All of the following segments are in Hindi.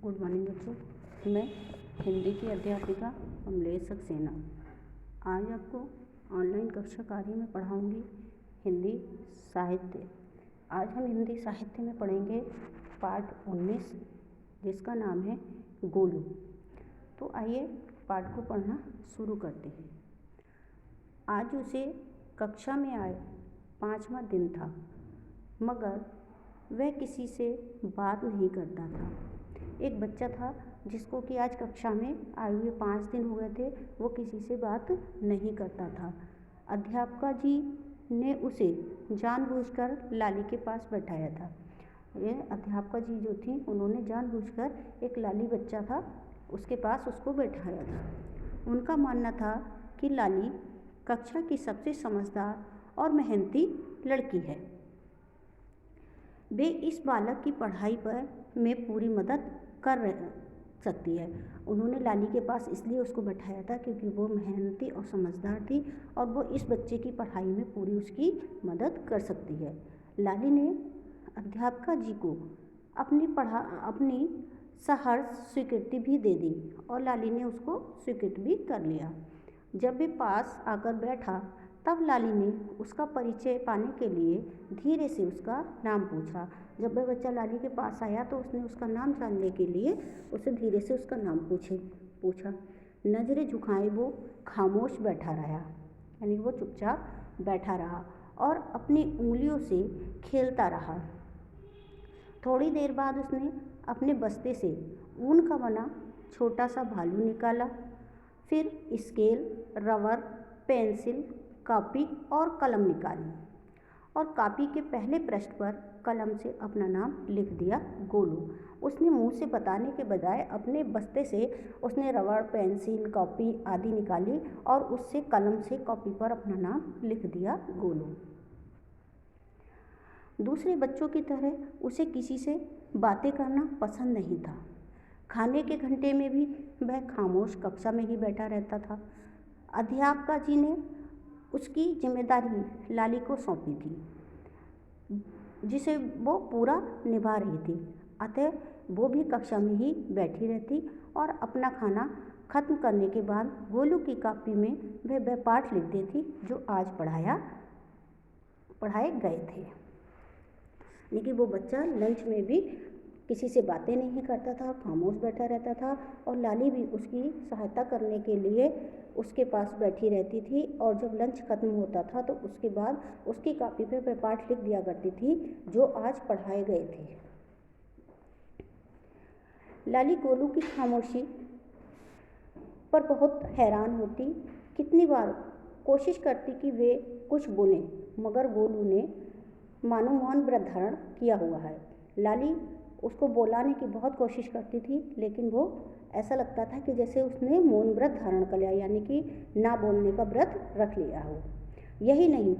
गुड मॉर्निंग बच्चों। मैं हिंदी की अध्यापिका कमलेश सक्सेना आज आपको ऑनलाइन कक्षा कार्य में पढ़ाऊंगी हिंदी साहित्य। आज हम हिंदी साहित्य में पढ़ेंगे पाठ 19 जिसका नाम है गोलू। तो आइए पाठ को पढ़ना शुरू करते हैं। आज उसे कक्षा में आए 5वां दिन था, मगर वह किसी से बात नहीं करता था। एक बच्चा था जिसको कि आज कक्षा में आए हुए 5 दिन हो गए थे, वो किसी से बात नहीं करता था। अध्यापिका जी ने उसे जानबूझकर लाली के पास बैठाया था। ये अध्यापिका जी जो थी उन्होंने जानबूझकर एक लाली बच्चा था उसके पास उसको बैठाया था। उनका मानना था कि लाली कक्षा की सबसे समझदार और मेहनती लड़की है। वे इस बालक की पढ़ाई पर में पूरी मदद कर सकती है। उन्होंने लाली के पास इसलिए उसको बैठाया था क्योंकि वो मेहनती और समझदार थी और वो इस बच्चे की पढ़ाई में पूरी उसकी मदद कर सकती है। लाली ने अध्यापिका जी को अपनी सहर्ष स्वीकृति भी दे दी और लाली ने उसको स्वीकृत भी कर लिया। जब वे पास आकर बैठा तब लाली ने उसका परिचय पाने के लिए धीरे से उसका नाम पूछा। जब वह बच्चा लाली के पास आया तो उसने उसका नाम जानने के लिए उसे धीरे से उसका नाम पूछा। नज़रें झुकाए वो खामोश बैठा रहा, यानी वो चुपचाप बैठा रहा और अपनी उंगलियों से खेलता रहा। थोड़ी देर बाद उसने अपने बस्ते से ऊन का बना छोटा सा भालू निकाला। फिर स्केल, रबर, पेंसिल, कॉपी और कलम निकाली और कॉपी के पहले पृष्ठ पर कलम से अपना नाम लिख दिया, गोलू। उसने मुंह से बताने के बजाय अपने बस्ते से उसने रबड़, पेंसिल, कॉपी आदि निकाली और उससे कलम से कॉपी पर अपना नाम लिख दिया, गोलू। दूसरे बच्चों की तरह उसे किसी से बातें करना पसंद नहीं था। खाने के घंटे में भी वह खामोश कक्षा में ही बैठा रहता था। अध्यापिका जी ने उसकी जिम्मेदारी लाली को सौंपी थी जिसे वो पूरा निभा रही थी। अतः वो भी कक्षा में ही बैठी रहती और अपना खाना खत्म करने के बाद गोलू की कॉपी में वह पाठ लिख देती जो आज पढ़ाए गए थे। लेकिन वो बच्चा लंच में भी किसी से बातें नहीं करता था, खामोश बैठा रहता था और लाली भी उसकी सहायता करने के लिए उसके पास बैठी रहती थी और जब लंच खत्म होता था तो उसके बाद उसकी कॉपी पे वह पाठ लिख दिया करती थी जो आज पढ़ाए गए थे। लाली गोलू की खामोशी पर बहुत हैरान होती। कितनी बार कोशिश करती कि वे कुछ बोलें, मगर गोलू ने मानो मौन व्रत धारण किया हुआ है। लाली उसको बुलाने की बहुत कोशिश करती थी, लेकिन वो ऐसा लगता था कि जैसे उसने मौन व्रत धारण कर लिया, यानी कि ना बोलने का व्रत रख लिया हो। यही नहीं,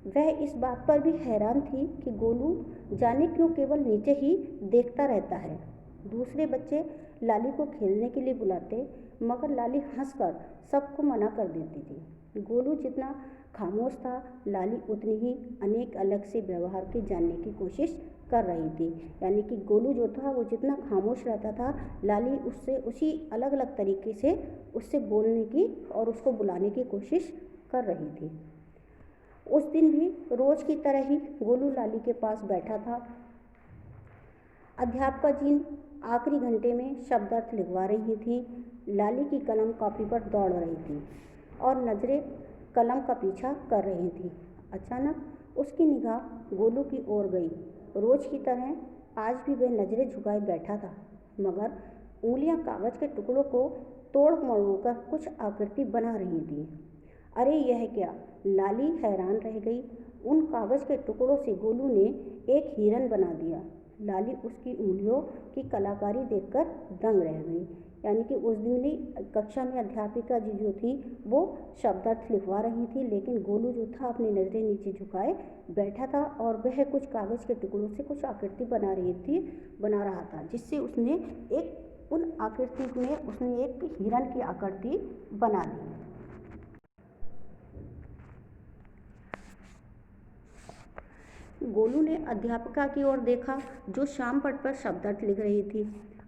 वह इस बात पर भी हैरान थी कि गोलू जाने क्यों केवल नीचे ही देखता रहता है। दूसरे बच्चे लाली को खेलने के लिए बुलाते, मगर लाली हंसकर सबको मना कर देती थी। गोलू जितना खामोश था, लाली उतनी ही अनेक अलग से व्यवहार के जानने की कोशिश कर रही थी। यानी कि गोलू जो था वो जितना खामोश रहता था, लाली उससे उसी अलग अलग तरीके से उससे बोलने की और उसको बुलाने की कोशिश कर रही थी। उस दिन भी रोज की तरह ही गोलू लाली के पास बैठा था। अध्यापिका जी आखिरी घंटे में शब्दार्थ लिखवा रही थी। लाली की कलम कॉपी पर दौड़ रही थी और नज़रें कलम का पीछा कर रही थी। अचानक उसकी निगाह गोलू की ओर गई। रोज की तरह आज भी वह नज़रें झुकाए बैठा था, मगर उंगलियां कागज के टुकड़ों को तोड़ मरोड़ कर कुछ आकृति बना रही थी। अरे यह क्या! लाली हैरान रह गई। उन कागज के टुकड़ों से गोलू ने एक हिरन बना दिया। लाली उसकी उंगलियों की कलाकारी देखकर दंग रह गई। यानी कि उस दिन ही कक्षा में अध्यापिका जी जो थी वो शब्दार्थ लिखवा रही थी, लेकिन गोलू जो था अपनी नज़रें नीचे झुकाए बैठा था और वह कुछ कागज़ के टुकड़ों से कुछ आकृति बना रहा था, जिससे उसने उन आकृति में उसने एक हिरन की आकृति बना दी। गोलू ने अध्यापिका की ओर देखा जो शाम पट पर शब्दार्थ लिख रही थी।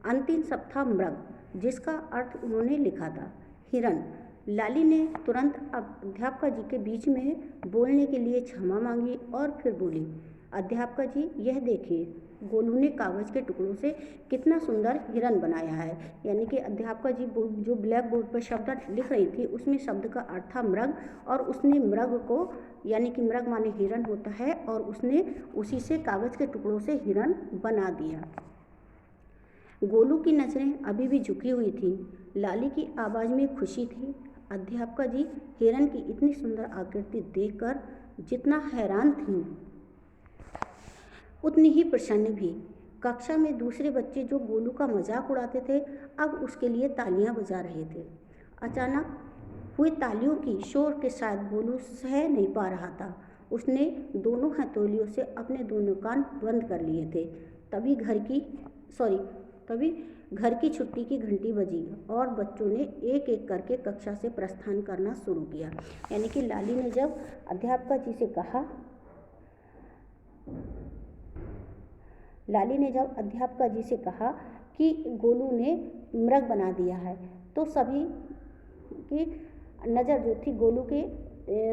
अंतिम शब्द था मृग, जिसका अर्थ उन्होंने लिखा था हिरण। लाली ने तुरंत अध्यापका जी के बीच में बोलने के लिए क्षमा मांगी और फिर बोली, अध्यापका जी यह देखिए, गोलू ने कागज़ के टुकड़ों से कितना सुंदर हिरण बनाया है। यानी कि अध्यापका जी जो ब्लैक बोर्ड पर शब्द लिख रही थी उसमें शब्द का अर्थ था मृग, और उसने मृग को, यानी कि मृग माने हिरण होता है, और उसने उसी से कागज़ के टुकड़ों से हिरण बना दिया। गोलू की नज़रें अभी भी झुकी हुई थी। लाली की आवाज़ में खुशी थी। अध्यापका जी हिरण की इतनी सुंदर आकृति देखकर जितना हैरान थीं, उतनी ही प्रसन्न भी। कक्षा में दूसरे बच्चे जो गोलू का मजाक उड़ाते थे अब उसके लिए तालियां बजा रहे थे। अचानक हुई तालियों की शोर के साथ गोलू सह नहीं पा रहा था। उसने दोनों हथेलियों से अपने दोनों कान बंद कर लिए थे। तभी घर की छुट्टी की घंटी बजी और बच्चों ने एक एक करके कक्षा से प्रस्थान करना शुरू किया। यानी कि लाली ने जब अध्यापका जी से कहा कि गोलू ने मृग बना दिया है, तो सभी की नज़र जो थी गोलू के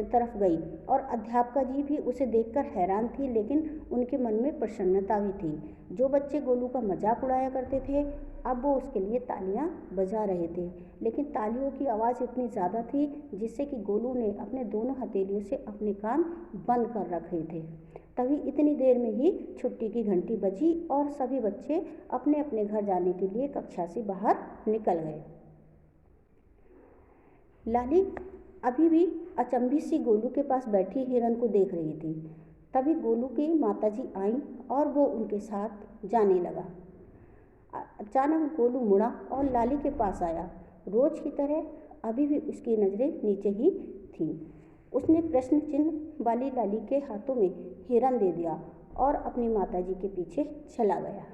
तरफ गई और अध्यापका जी भी उसे देखकर हैरान थी, लेकिन उनके मन में प्रसन्नता भी थी। जो बच्चे गोलू का मजाक उड़ाया करते थे अब वो उसके लिए तालियां बजा रहे थे, लेकिन तालियों की आवाज़ इतनी ज़्यादा थी जिससे कि गोलू ने अपने दोनों हथेलियों से अपने कान बंद कर रखे थे। तभी इतनी देर में ही छुट्टी की घंटी बजी और सभी बच्चे अपने अपने घर जाने के लिए कक्षा से बाहर निकल गए। लाली अभी भी अचंभित सी गोलू के पास बैठी हिरण को देख रही थी। तभी गोलू की माताजी आईं और वो उनके साथ जाने लगा। अचानक गोलू मुड़ा और लाली के पास आया। रोज की तरह अभी भी उसकी नज़रें नीचे ही थीं। उसने प्रश्न चिन्ह वाली लाली के हाथों में हिरण दे दिया और अपनी माताजी के पीछे चला गया।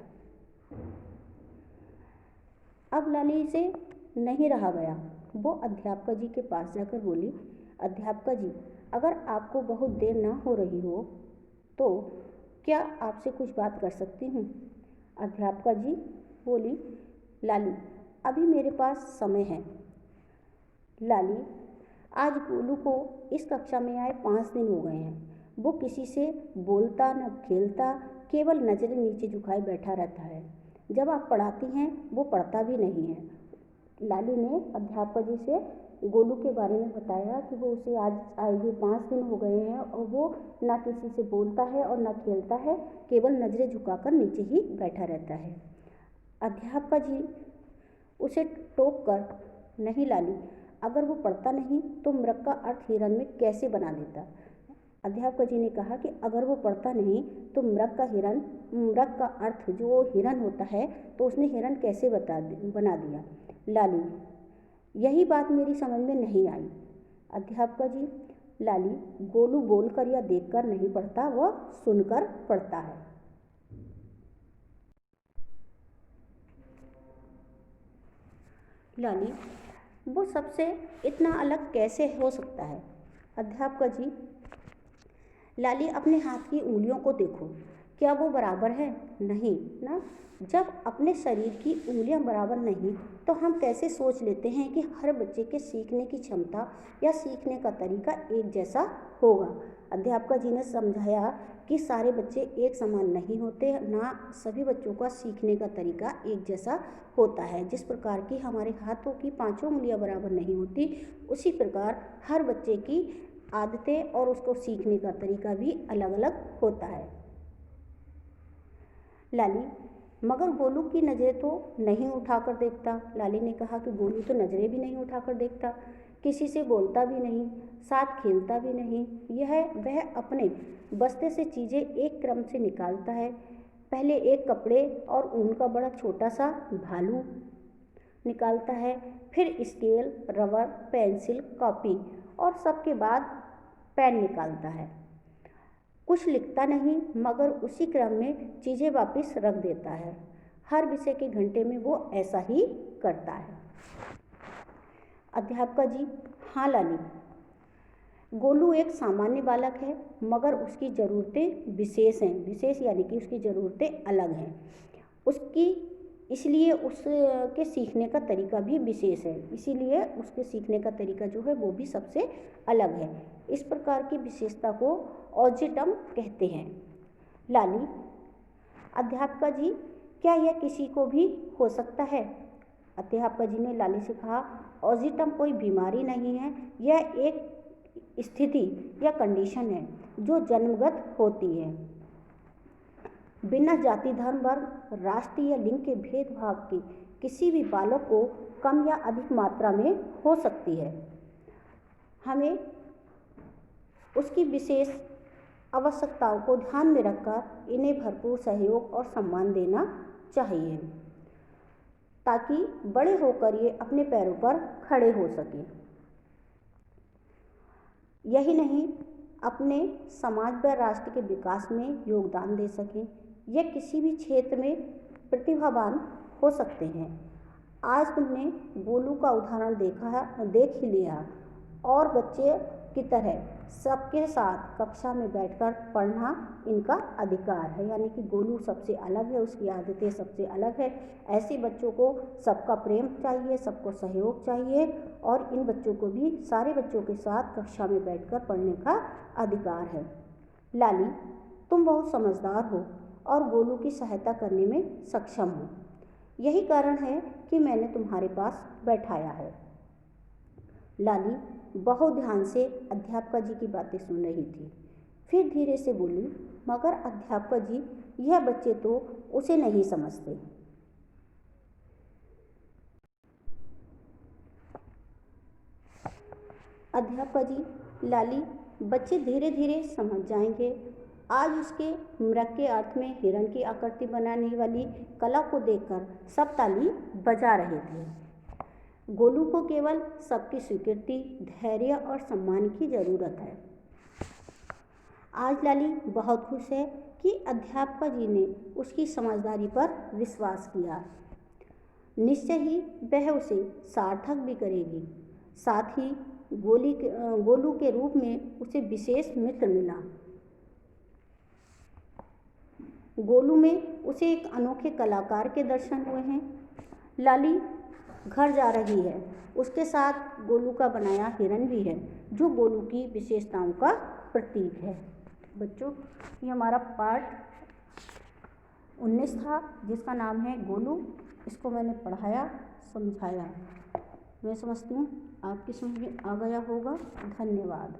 अब लाली से नहीं रहा गया। वो अध्यापका जी के पास जाकर बोली, अध्यापका जी अगर आपको बहुत देर ना हो रही हो तो क्या आपसे कुछ बात कर सकती हूँ? अध्यापका जी बोली, लाली अभी मेरे पास समय है। लाली, आज गोलू को इस कक्षा में आए 5 दिन हो गए हैं। वो किसी से बोलता न खेलता, केवल नज़रें नीचे झुकाए बैठा रहता है। जब आप पढ़ाती हैं वो पढ़ता भी नहीं है। लाली ने अध्यापक जी से गोलू के बारे में बताया कि वो उसे आज आए हुए 5 दिन हो गए हैं और वो ना किसी से बोलता है और ना खेलता है, केवल नज़रें झुकाकर नीचे ही बैठा रहता है। अध्यापक जी उसे टोक कर, नहीं लाली, अगर वो पढ़ता नहीं तो मृग का अर्थ हिरण में कैसे बना देता? अध्यापक जी ने कहा कि अगर वो पढ़ता नहीं तो मृग का अर्थ जो हिरण होता है तो उसने हिरण कैसे बना दिया? लाली, यही बात मेरी समझ में नहीं आई। अध्यापक जी, लाली, गोलू बोलकर या देखकर नहीं पढ़ता, वह सुनकर पढ़ता है। लाली, वो सबसे इतना अलग कैसे हो सकता है? अध्यापक जी, लाली अपने हाथ की उंगलियों को देखो, क्या वो बराबर है? नहीं ना। जब अपने शरीर की उंगलियां बराबर नहीं तो हम कैसे सोच लेते हैं कि हर बच्चे के सीखने की क्षमता या सीखने का तरीका एक जैसा होगा? अध्यापक जी ने समझाया कि सारे बच्चे एक समान नहीं होते, ना सभी बच्चों का सीखने का तरीका एक जैसा होता है। जिस प्रकार की हमारे हाथों की 5 उंगलियां बराबर नहीं होती, उसी प्रकार हर बच्चे की आदतें और उसको सीखने का तरीका भी अलग अलग होता है। लाली, मगर गोलू की नज़रें तो नहीं उठाकर देखता। लाली ने कहा कि गोलू तो नज़रें भी नहीं उठाकर देखता, किसी से बोलता भी नहीं, साथ खेलता भी नहीं। वह अपने बस्ते से चीज़ें एक क्रम से निकालता है। पहले एक कपड़े और ऊन का बड़ा छोटा सा भालू निकालता है, फिर स्केल, रबर, पेंसिल, कॉपी और सबके बाद पेन निकालता है। कुछ लिखता नहीं मगर उसी क्रम में चीज़ें वापस रख देता है। हर विषय के घंटे में वो ऐसा ही करता है। अध्यापक जी, हाँ लाली, गोलू एक सामान्य बालक है मगर उसकी ज़रूरतें विशेष हैं। विशेष यानी कि उसकी ज़रूरतें अलग हैं। उसकी इसलिए उसके सीखने का तरीका भी विशेष है, इसीलिए उसके सीखने का तरीका जो है वो भी सबसे अलग है। इस प्रकार की विशेषता को ऑटिज्म कहते हैं। लाली: अध्यापिका जी, क्या यह किसी को भी हो सकता है? अध्यापिका जी ने लाली से कहा, ऑटिज्म कोई बीमारी नहीं है, यह एक स्थिति या कंडीशन है जो जन्मगत होती है। बिना जाति, धर्म, वर्ग, राष्ट्र या लिंग के भेदभाव के किसी भी बालक को कम या अधिक मात्रा में हो सकती है। हमें उसकी विशेष आवश्यकताओं को ध्यान में रखकर इन्हें भरपूर सहयोग और सम्मान देना चाहिए ताकि बड़े होकर ये अपने पैरों पर खड़े हो सकें। यही नहीं, अपने समाज व राष्ट्र के विकास में योगदान दे सकें। यह किसी भी क्षेत्र में प्रतिभावान हो सकते हैं। आज तुमने गोलू का उदाहरण देख ही लिया, और बच्चे की तरह सबके साथ कक्षा में बैठकर पढ़ना इनका अधिकार है। यानी कि गोलू सबसे अलग है, उसकी आदतें सबसे अलग है। ऐसे बच्चों को सबका प्रेम चाहिए, सबको सहयोग चाहिए, और इन बच्चों को भी सारे बच्चों के साथ कक्षा में बैठकर पढ़ने का अधिकार है। लाली, तुम बहुत समझदार हो और गोलू की सहायता करने में सक्षम हो। यही कारण है कि मैंने तुम्हारे पास बैठाया है। लाली बहुत ध्यान से अध्यापिका जी की बातें सुन रही थी, फिर धीरे से बोली, मगर अध्यापिका जी, यह बच्चे तो उसे नहीं समझते। अध्यापिका जी, लाली, बच्चे धीरे धीरे समझ जाएंगे। आज उसके मृग के अर्थ में हिरण की आकृति बनाने वाली कला को देखकर सब ताली बजा रहे थे। गोलू को केवल सबकी स्वीकृति, धैर्य और सम्मान की जरूरत है। आज लाली बहुत खुश है कि अध्यापिका जी ने उसकी समझदारी पर विश्वास किया। निश्चय ही वह उसे सार्थक भी करेगी। साथ ही गोलू के रूप में उसे विशेष मित्र मिला। गोलू में उसे एक अनोखे कलाकार के दर्शन हुए हैं। लाली घर जा रही है, उसके साथ गोलू का बनाया हिरण भी है, जो गोलू की विशेषताओं का प्रतीक है। बच्चों, ये हमारा पाठ 19 था, जिसका नाम है गोलू। इसको मैंने पढ़ाया, समझाया। मैं समझती हूँ आपकी समझ में आ गया होगा। धन्यवाद।